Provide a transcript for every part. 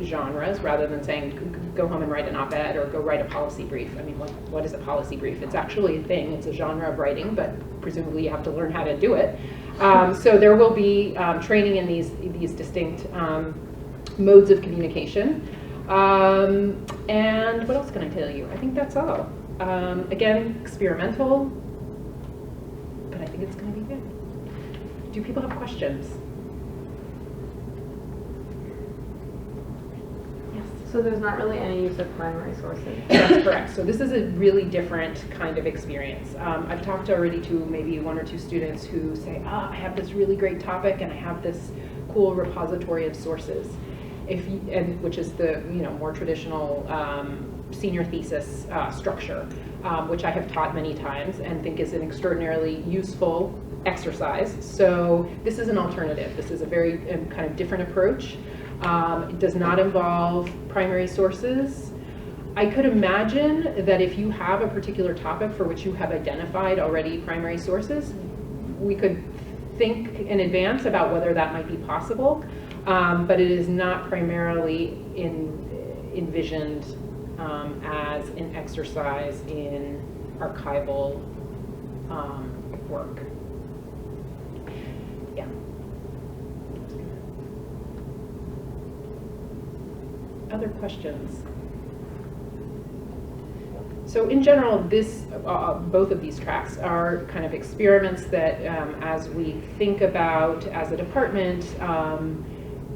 genres rather than saying go home and write an op-ed or go write a policy brief. I mean, what is a policy brief? It's actually a thing. It's a genre of writing, but presumably you have to learn how to do it. So there will be training in these distinct modes of communication. And what else can I tell you? I think that's all. Again, experimental, but I think it's going to be good. Do people have questions? So there's not really any use of primary sources? That's correct. So this is a really different kind of experience. I've talked already to maybe 1 or 2 students who say, I have this really great topic and I have this cool repository of sources, which is the more traditional senior thesis structure, which I have taught many times and think is an extraordinarily useful exercise. So this is an alternative. This is a very kind of different approach. It does not involve primary sources. I could imagine that if you have a particular topic for which you have identified already primary sources, we could think in advance about whether that might be possible, but it is not primarily envisioned as an exercise in archival work. Yeah. Other questions? So in general, both of these tracks are kind of experiments that as we think about, as a department,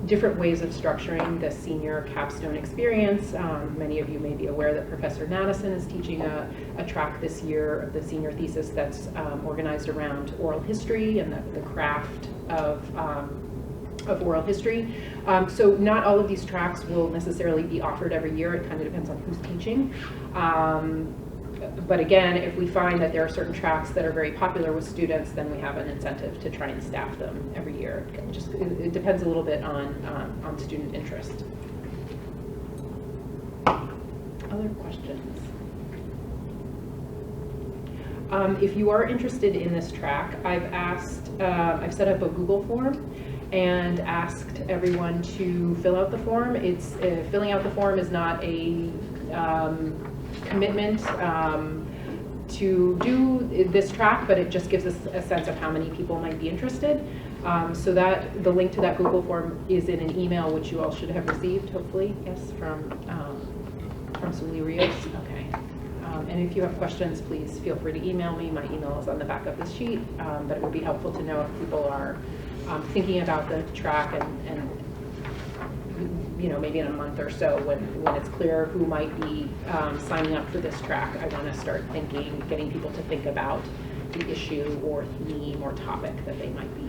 different ways of structuring the senior capstone experience. Many of you may be aware that Professor Madison is teaching a track this year of the senior thesis that's organized around oral history and the craft of oral history. So not all of these tracks will necessarily be offered every year. It kind of depends on who's teaching. But again, if we find that there are certain tracks that are very popular with students, then we have an incentive to try and staff them every year. It depends a little bit on student interest. Other questions? If you are interested in this track, I've set up a Google form and asked everyone to fill out the form. Filling out the form is not a commitment to do this track, but it just gives us a sense of how many people might be interested. So that the link to that Google form is in an email which you all should have received, hopefully, yes, from Suli Rios. Okay. And if you have questions, please feel free to email me. My email is on the back of this sheet, but it would be helpful to know if people are thinking about the track and maybe in a month or so when it's clear who might be signing up for this track, I want to start getting people to think about the issue or theme or topic that they might be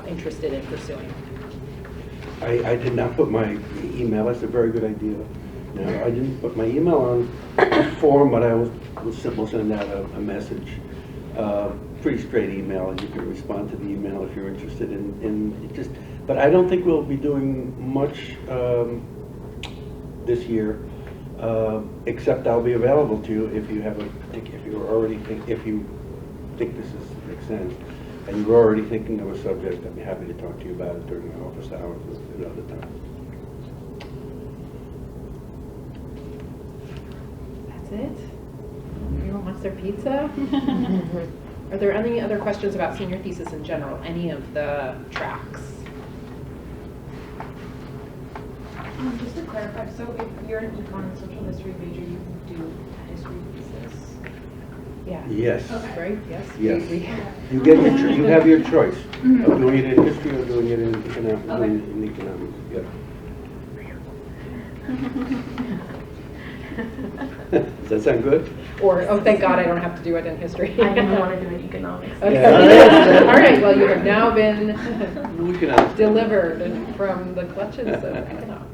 interested in pursuing. I did not put my email. That's a very good idea. No, I didn't put my email on the form, but I will send out a message. Pretty straight email, and you can respond to the email if you're interested in just. But I don't think we'll be doing much this year, except I'll be available to you if you have if you think this makes sense, and you're already thinking of a subject. I'd be happy to talk to you about it during my office hours at other times. That's it? Everyone wants their pizza? Are there any other questions about senior thesis in general? Any of the tracks? Just to clarify, so if you're an econ and social history major, you can do a history thesis? Yeah. Yes. Okay. Right? Yes. Yes. You get you have your choice of doing it in history or doing it in economics. Okay. In economics. Yeah. Does that sound good? Or, oh, thank God I don't have to do it in history. I didn't want to do it in economics. Okay. Yeah. All right, well, you have now been We can understand. delivered from the clutches of economics.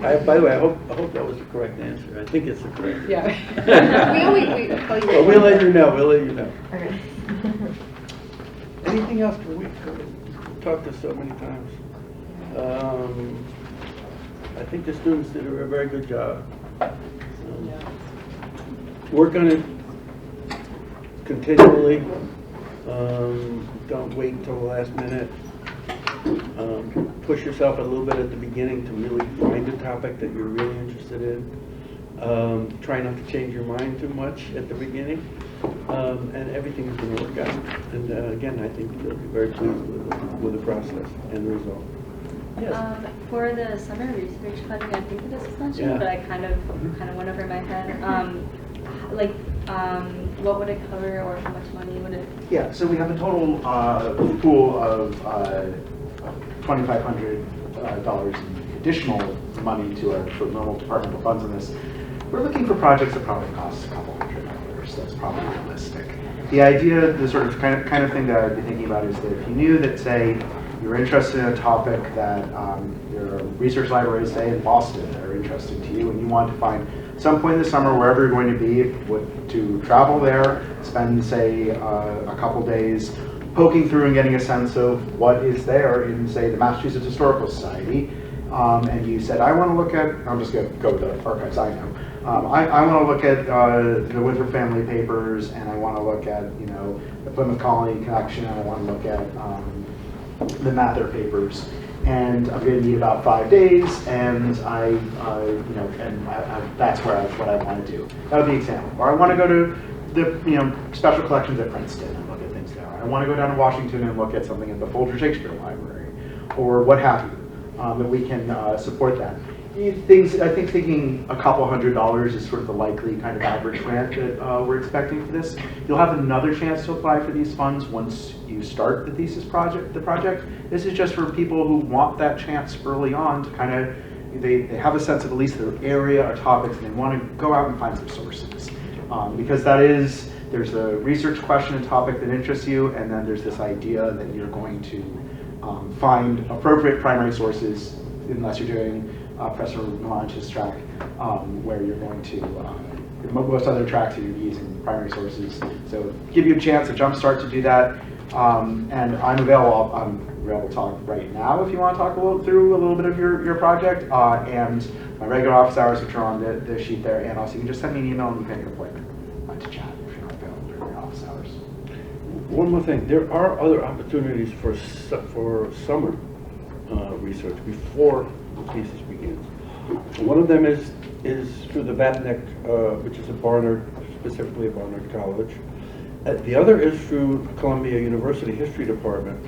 By the way, I hope that was the correct answer. I think it's the correct Yeah. answer. we tell you. Well, we'll let you know. We'll let you know. Okay. Anything else? We've talked this so many times. I think the students did a very good job. Work on it continually. Don't wait until the last minute. Put push yourself a little bit at the beginning to really find a topic that you're really interested in. Try not to change your mind too much at the beginning, and everything is going to work out. And again, I think you'll be very pleased with the process and the result. Yes. For the summer research project, I think this is mentioned, Yeah. but I kind of went over my head. What would it cover, or how much money would it? Yeah, so we have a total pool of $2,500 in additional money to our sort of normal departmental funds on this. We're looking for projects that probably cost a couple $100. That's probably realistic. The idea, the sort of kind of thing that I'd be thinking about is that if you knew that, say, you're interested in a topic that your research libraries, say, in Boston are interesting to you, and you want to find some point in the summer, wherever you're going to be, to travel there, spend, say, a couple days poking through and getting a sense of what is there in, say, the Massachusetts Historical Society, and you said, I want to look at, I'm just going to go with the archives I know, I want to look at the Winthrop family papers, and I want to look at, you know, the Plymouth Colony Connection, and I want to look at the Mather papers. And I'm going to need about 5 days, and that's what I want to do. That would be an example. Or I want to go to the special collections at Princeton and look at things there. I want to go down to Washington and look at something at the Folger Shakespeare Library, or what have you, that we can support that. I think thinking a couple $100 is sort of the likely kind of average grant that we're expecting for this. You'll have another chance to apply for these funds once you start the thesis project. This is just for people who want that chance early on to kind of, they have a sense of at least their area or topics, and they want to go out and find some sources. Because there's a research question and topic that interests you, and then there's this idea that you're going to find appropriate primary sources, unless you're doing Professor Melanch's track, where you're going to, most other tracks that you're using primary sources. So give you a chance, a jump start to do that. And I'm available to talk right now if you want to talk through a little bit of your project. And my regular office hours, which are on the sheet there, and also you can just send me an email and you can make an appointment to chat if you're not available during your office hours. One more thing, there are other opportunities for summer research before the thesis begins. One of them is through the Vatnik, which is specifically a Barnard College. The other is through Columbia University History Department,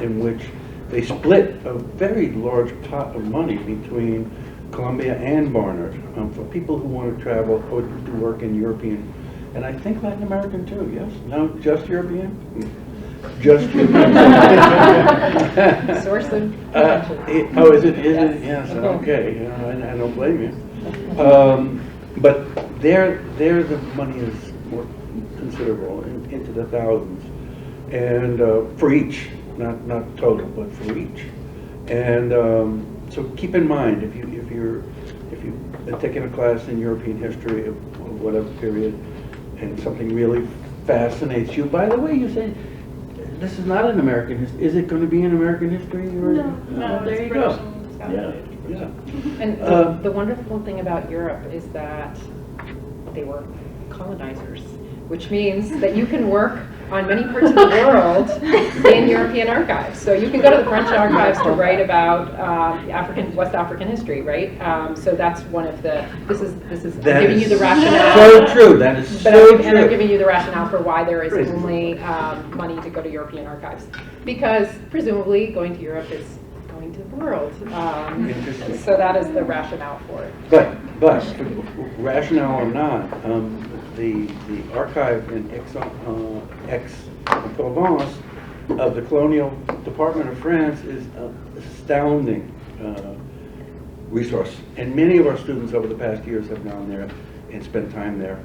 in which they split a very large pot of money between Columbia and Barnard for people who want to travel or do work in European, and I think Latin American too, yes? No, just European? Just European. Source of oh, is it? Yes, okay. I don't blame you. But there the money is more considerable, into the thousands, and for each, not total, but for each. And so keep in mind, if you've taken a class in European history of whatever period, and something really fascinates you. By the way, you say this is not an American history. Is it going to be an American history? Or? No, there it's you British go. and Scottish. Yeah. And the wonderful thing about Europe is that they were colonizers, which means that you can work on many parts of the world in European archives. So you can go to the French archives to write about West African history, right? So that's one of the, this is I'm giving you the rationale. So true, that is so true. And I'm giving you the rationale for why there is only money to go to European archives. Because presumably going to Europe is going to the world. So that is the rationale for it. But rationale or not, the archive in Aix-en-Provence of the Colonial Department of France is an astounding resource. And many of our students over the past years have gone there and spent time there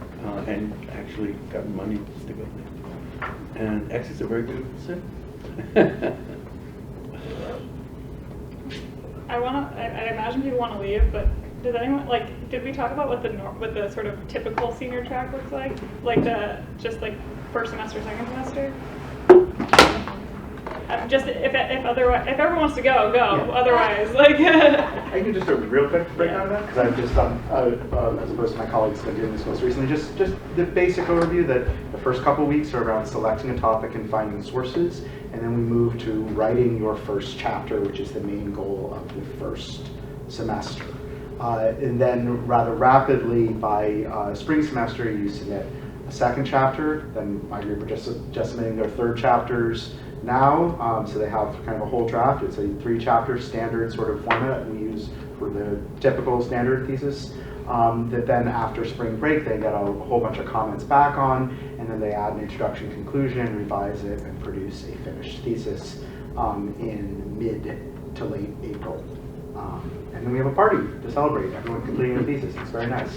and actually gotten money to go there. And Aix is a very beautiful city. I imagine people want to leave, but does anyone, did we talk about what the sort of typical senior track looks like? Just first semester, second semester? Just if everyone wants to go, go. Yeah. Otherwise, like. I can just do a real quick breakdown of that, because I've just done, as opposed to my colleagues that doing this most recently, just the basic overview that the first couple weeks are around selecting a topic and finding sources, and then we move to writing your first chapter, which is the main goal of the first semester. And then rather rapidly by spring semester, you submit a second chapter, then my group are just submitting their third chapters now, so they have kind of a whole draft. It's a 3-chapter standard sort of format we use for the typical standard thesis, that then after spring break they get a whole bunch of comments back on, and then they add an introduction, conclusion, revise it, and produce a finished thesis in mid to late April. And then we have a party to celebrate everyone completing the thesis. It's very nice.